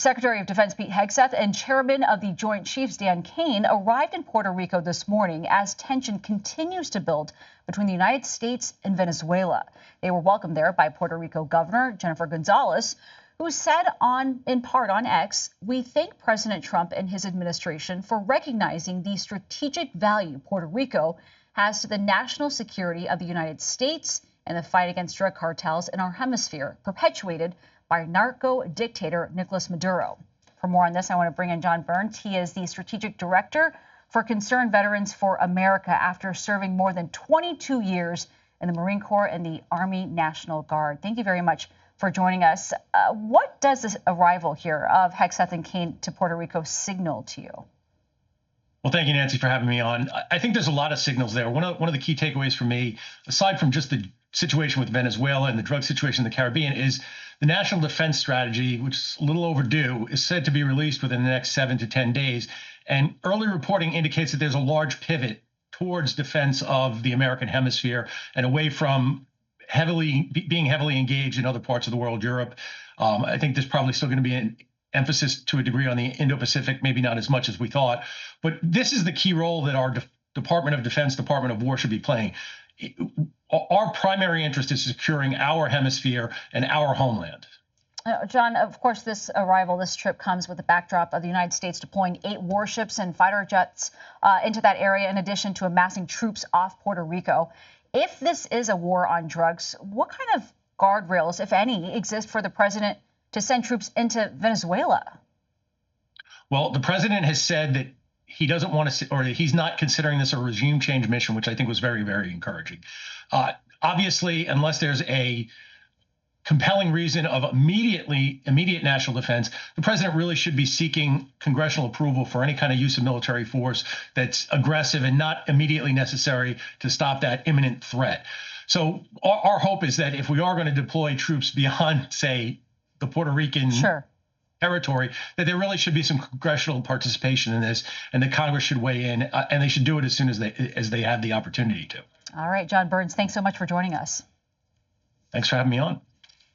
Secretary of Defense Pete Hegseth and Chairman of the Joint Chiefs Dan Kane arrived in Puerto Rico this morning as tension continues to build between the United States and Venezuela. They were welcomed there by Puerto Rico Governor Jennifer Gonzalez, who said in part on X, "We thank President Trump and his administration for recognizing the strategic value Puerto Rico has to the national security of the United States and the fight against drug cartels in our hemisphere, perpetuated by narco dictator Nicolas Maduro." For more on this, I want to bring in John Byrnes. He is the Strategic Director for Concerned Veterans for America after serving more than 22 years in the Marine Corps and the Army National Guard. Thank you very much for joining us. What does this arrival here of Hegseth and Kane to Puerto Rico signal to you? Well, thank you, Nancy, for having me on. I think there's a lot of signals there. One of the key takeaways for me, aside from just the situation with Venezuela and the drug situation in the Caribbean, is the National Defense Strategy, which is a little overdue, is said to be released within the next 7 to 10 days. And early reporting indicates that there's a large pivot towards defense of the American hemisphere and away from being heavily engaged in other parts of the world, Europe. I think there's probably still going to be an emphasis to a degree on the Indo-Pacific, maybe not as much as we thought. But this is the key role that our Department of Defense, Department of War should be playing. Our primary interest is securing our hemisphere and our homeland. John, of course, this trip comes with the backdrop of the United States deploying 8 warships and fighter jets into that area, in addition to amassing troops off Puerto Rico. If this is a war on drugs, what kind of guardrails, if any, exist for the president to send troops into Venezuela? Well, the president has said that he doesn't want to, or he's not considering this a regime change mission, which I think was very, very encouraging. Obviously, unless there's a compelling reason of immediate national defense, the president really should be seeking congressional approval for any kind of use of military force that's aggressive and not immediately necessary to stop that imminent threat. So our hope is that if we are going to deploy troops beyond, say, the Puerto Rican territory, that there really should be some congressional participation in this, and that Congress should weigh in, and they should do it as soon as they have the opportunity to. All right, John Byrnes, thanks so much for joining us. Thanks for having me on.